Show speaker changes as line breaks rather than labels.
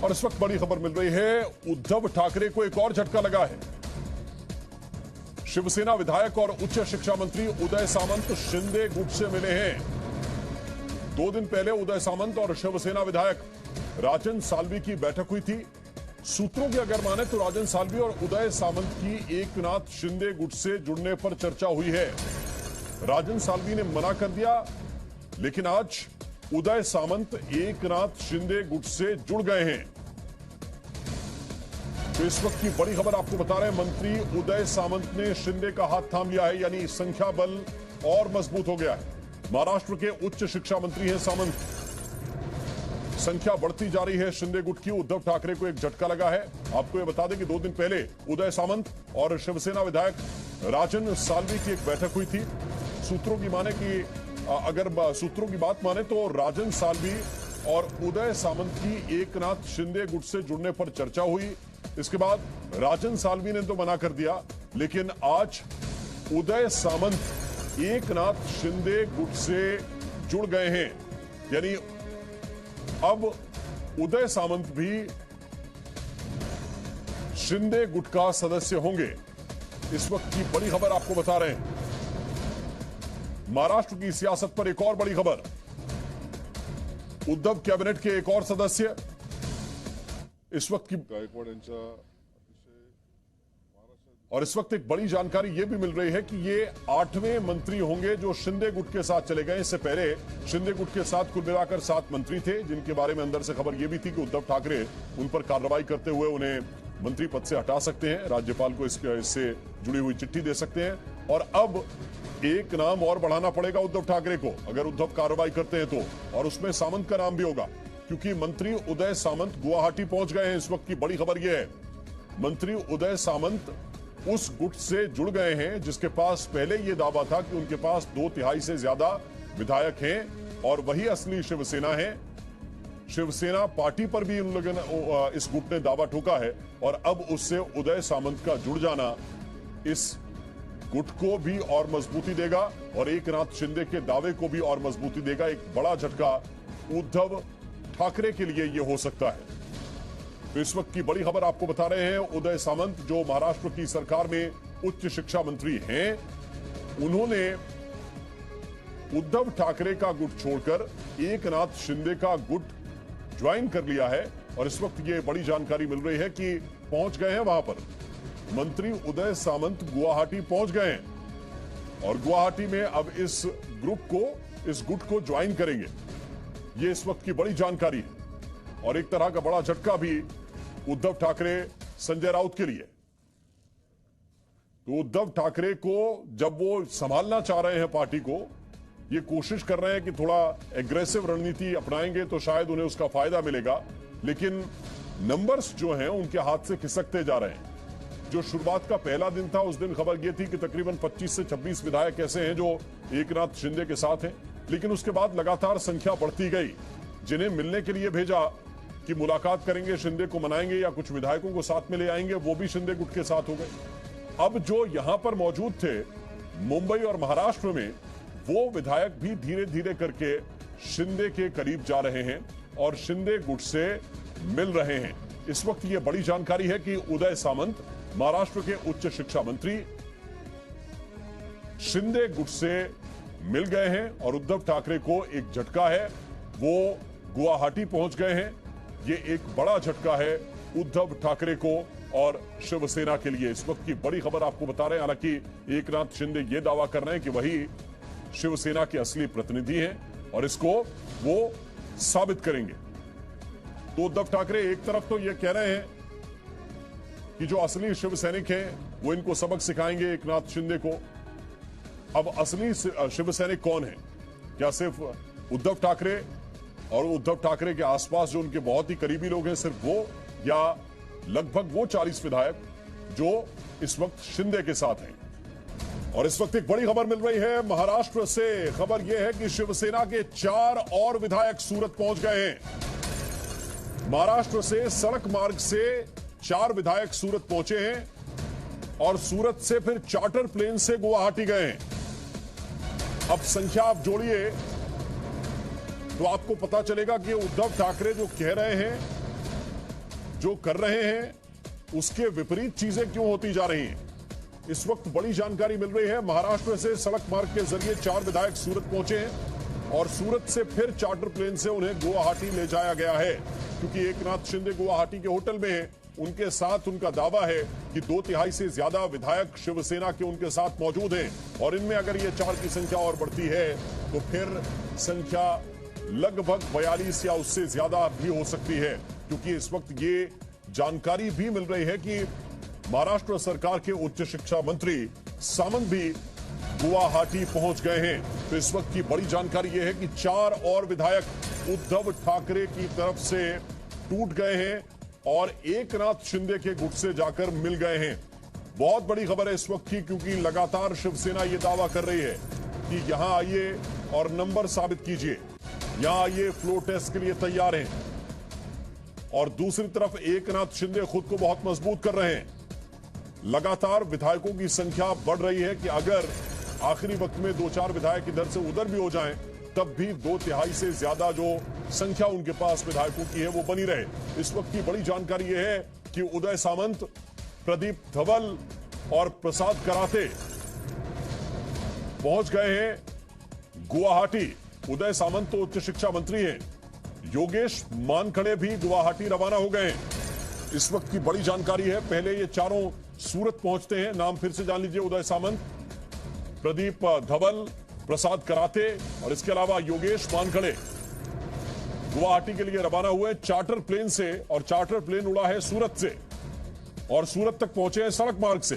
और इस वक्त बड़ी खबर मिल रही है, उद्धव ठाकरे को एक और झटका लगा है। शिवसेना विधायक और उच्च शिक्षा मंत्री उदय सामंत शिंदे गुट से मिले हैं। 2 दिन पहले उदय सामंत और शिवसेना विधायक राजन साल्वी की बैठक हुई थी। सूत्रों की अगर माने तो राजन साल्वी और उदय सामंत की एकनाथ शिंदे गुट से जुड़ने पर चर्चा हुई है। राजन साल्वी ने मना कर दिया, लेकिन आज उदय सामंत एकनाथ शिंदे गुट से जुड़ गए हैं। तो इस वक्त की बड़ी खबर आपको बता रहे हैं, मंत्री उदय सामंत ने शिंदे का हाथ थाम लिया है, यानी संख्या बल और मजबूत हो गया है। महाराष्ट्र के उच्च शिक्षा मंत्री हैं सामंत। संख्या बढ़ती जा रही है शिंदे गुट की। उद्धव ठाकरे को एक झटका लगा है। आपको यह बता दें कि 2 दिन पहले उदय सामंत और शिवसेना विधायक राजन साल्वी की एक बैठक हुई थी। सूत्रों की माने कि अगर सूत्रों की बात माने तो राजन साल्वी और उदय सामंत की एकनाथ शिंदे गुट से जुड़ने पर चर्चा हुई। इसके बाद राजन साल्वी ने तो मना कर दिया, लेकिन आज उदय सामंत एकनाथ शिंदे गुट से जुड़ गए हैं। यानी अब उदय सामंत भी शिंदे गुट का सदस्य होंगे। इस वक्त की बड़ी खबर आपको बता रहे हैं। महाराष्ट्र की सियासत पर एक और बड़ी खबर, उद्धव कैबिनेट के एक और सदस्य इस वक्त की
गायकवाड यांच्या
और इस वक्त एक बड़ी जानकारी यह भी मिल रही है कि ये 8वें मंत्री होंगे जो शिंदे गुट के साथ चले गए। इससे पहले शिंदे गुट के साथ कुल मिलाकर 7 मंत्री थे, जिनके बारे में अंदर से खबर यह भी थी कि उद्धव ठाकरे उन पर कार्रवाई करते हुए उन्हें मंत्री पद से हटा सकते हैं, राज्यपाल को इससे जुड़ी हुई चिट्ठी दे सकते हैं। और अब एक नाम और बढ़ाना पड़ेगा उद्धव ठाकरे को, अगर उद्धव कार्रवाई करते हैं तो, और उसमें सामंत का नाम भी होगा, क्योंकि मंत्री उदय सामंत गुवाहाटी पहुंच गए हैं। इस वक्त की बड़ी खबर यह है, मंत्री उदय सामंत उस गुट से जुड़ गए हैं जिसके पास पहले यह दावा था कि उनके पास 2/3 से ज्यादा विधायक हैं और वही असली शिवसेना है। शिवसेना पार्टी पर भी उन लोगों ने, इस गुट ने दावा ठोका है, और अब उससे उदय सामंत का जुड़ जाना इस गुट को भी और मजबूती देगा और एकनाथ शिंदे के दावे को भी और मजबूती देगा। एक बड़ा झटका उद्धव ठाकरे के लिए यह हो सकता है। तो इस वक्त की बड़ी खबर आपको बता रहे हैं, उदय सामंत जो महाराष्ट्र की सरकार में उच्च शिक्षा मंत्री हैं, उन्होंने उद्धव ठाकरे का गुट छोड़कर एकनाथ शिंदे का गुट ज्वाइन कर लिया है। और इस वक्त ये बड़ी जानकारी मिल रही है कि पहुंच गए हैं वहां पर मंत्री उदय सामंत, गुवाहाटी पहुंच गए हैं और गुवाहाटी में अब इस गुट को ज्वाइन करेंगे। ये इस वक्त की बड़ी जानकारी है और एक तरह का बड़ा झटका भी उद्धव ठाकरे, संजय राउत के लिए। तो उद्धव ठाकरे को जब वो संभालना चाह रहे हैं पार्टी को, ये कोशिश कर रहे हैं कि थोड़ा एग्रेसिव रणनीति अपनाएंगे तो शायद उन्हें उसका फायदा मिलेगा, लेकिन नंबर्स जो हैं उनके हाथ से खिसकते जा रहे हैं। जो शुरुआत का पहला दिन था उस दिन खबर यह थी कि तकरीबन 25 से 26 विधायक ऐसे हैं जो एकनाथ शिंदे के साथ हैं, लेकिन उसके बाद लगातार संख्या बढ़ती गई। जिन्हें मिलने के लिए भेजा कि मुलाकात करेंगे, शिंदे को मनाएंगे या कुछ विधायकों को साथ में ले आएंगे, वो भी शिंदे गुट के साथ हो गए। अब जो यहां पर मौजूद थे मुंबई और महाराष्ट्र में, वो विधायक भी धीरे धीरे करके शिंदे के करीब जा रहे हैं और शिंदे गुट से मिल रहे हैं। इस वक्त ये बड़ी जानकारी है कि उदय सामंत महाराष्ट्र के उच्च शिक्षा मंत्री शिंदे गुट से मिल गए हैं और उद्धव ठाकरे को एक झटका है, वो गुवाहाटी पहुंच गए हैं। ये एक बड़ा झटका है उद्धव ठाकरे को और शिवसेना के लिए। इस वक्त की बड़ी खबर आपको बता रहे हैं, हालांकि एकनाथ शिंदे ये दावा कर रहे हैं कि वही शिवसेना के असली प्रतिनिधि हैं और इसको वो साबित करेंगे। तो उद्धव ठाकरे एक तरफ तो ये कह रहे हैं कि जो असली शिव सैनिक हैं वो इनको सबक सिखाएंगे एकनाथ शिंदे को। अब असली शिव सैनिक कौन है? क्या सिर्फ उद्धव ठाकरे और उद्धव ठाकरे के आसपास जो उनके बहुत ही करीबी लोग हैं सिर्फ वो, या लगभग वो 40 विधायक जो इस वक्त शिंदे के साथ हैं? और इस वक्त एक बड़ी खबर मिल रही है महाराष्ट्र से। खबर यह है कि शिवसेना के 4 और विधायक सूरत पहुंच गए हैं। महाराष्ट्र से सड़क मार्ग से 4 विधायक सूरत पहुंचे हैं और सूरत से फिर चार्टर प्लेन से गुवाहाटी गए हैं। अब संख्या आप जोड़िए तो आपको पता चलेगा कि उद्धव ठाकरे जो कह रहे हैं जो कर रहे हैं उसके विपरीत चीजें क्यों होती जा रही हैं। इस वक्त बड़ी जानकारी मिल रही है। महाराष्ट्र से सड़क मार्ग के जरिए 4 विधायक सूरत पहुंचे हैं और सूरत से फिर चार्टर प्लेन से उन्हें गुवाहाटी ले जाया गया है, क्योंकि एकनाथ शिंदे गुवाहाटी के होटल में हैं। उनके साथ उनका दावा है कि 2/3 से ज्यादा विधायक शिवसेना के उनके साथ मौजूद हैं और इनमें अगर ये 4 की संख्या और बढ़ती है तो फिर संख्या लगभग 42 या उससे ज्यादा भी हो सकती है, क्योंकि इस वक्त ये जानकारी भी मिल रही है कि महाराष्ट्र सरकार के उच्च शिक्षा मंत्री सामंत भी गुवाहाटी पहुंच गए हैं। तो इस वक्त की बड़ी जानकारी यह है कि 4 और विधायक उद्धव ठाकरे की तरफ से टूट गए हैं और एकनाथ शिंदे के गुट से जाकर मिल गए हैं। बहुत बड़ी खबर है इस वक्त की, क्योंकि लगातार शिवसेना यह दावा कर रही है कि यहां आइए और नंबर साबित कीजिए, यहां आइए, फ्लोर टेस्ट के लिए तैयार हैं। और दूसरी तरफ एकनाथ शिंदे खुद को बहुत मजबूत कर रहे हैं। लगातार विधायकों की संख्या बढ़ रही है कि अगर आखिरी वक्त में 2-4 विधायक इधर से उधर भी हो जाएं, तब भी 2/3 से ज्यादा जो संख्या उनके पास विधायकों की है वो बनी रहे। इस वक्त की बड़ी जानकारी यह है कि उदय सामंत, प्रदीप धवल और प्रसाद कराते पहुंच गए हैं गुवाहाटी। उदय सामंत तो उच्च शिक्षा मंत्री हैं, योगेश मानखड़े भी गुवाहाटी रवाना हो गए हैं। इस वक्त की बड़ी जानकारी है। पहले ये चारों सूरत पहुंचते हैं। नाम फिर से जान लीजिए, उदय सामंत, प्रदीप धवल, प्रसाद कराते और इसके अलावा योगेश मानखड़े गुवाहाटी के लिए रवाना हुए चार्टर प्लेन से, और चार्टर प्लेन उड़ा है सूरत से और सूरत तक पहुंचे हैं सड़क मार्ग से।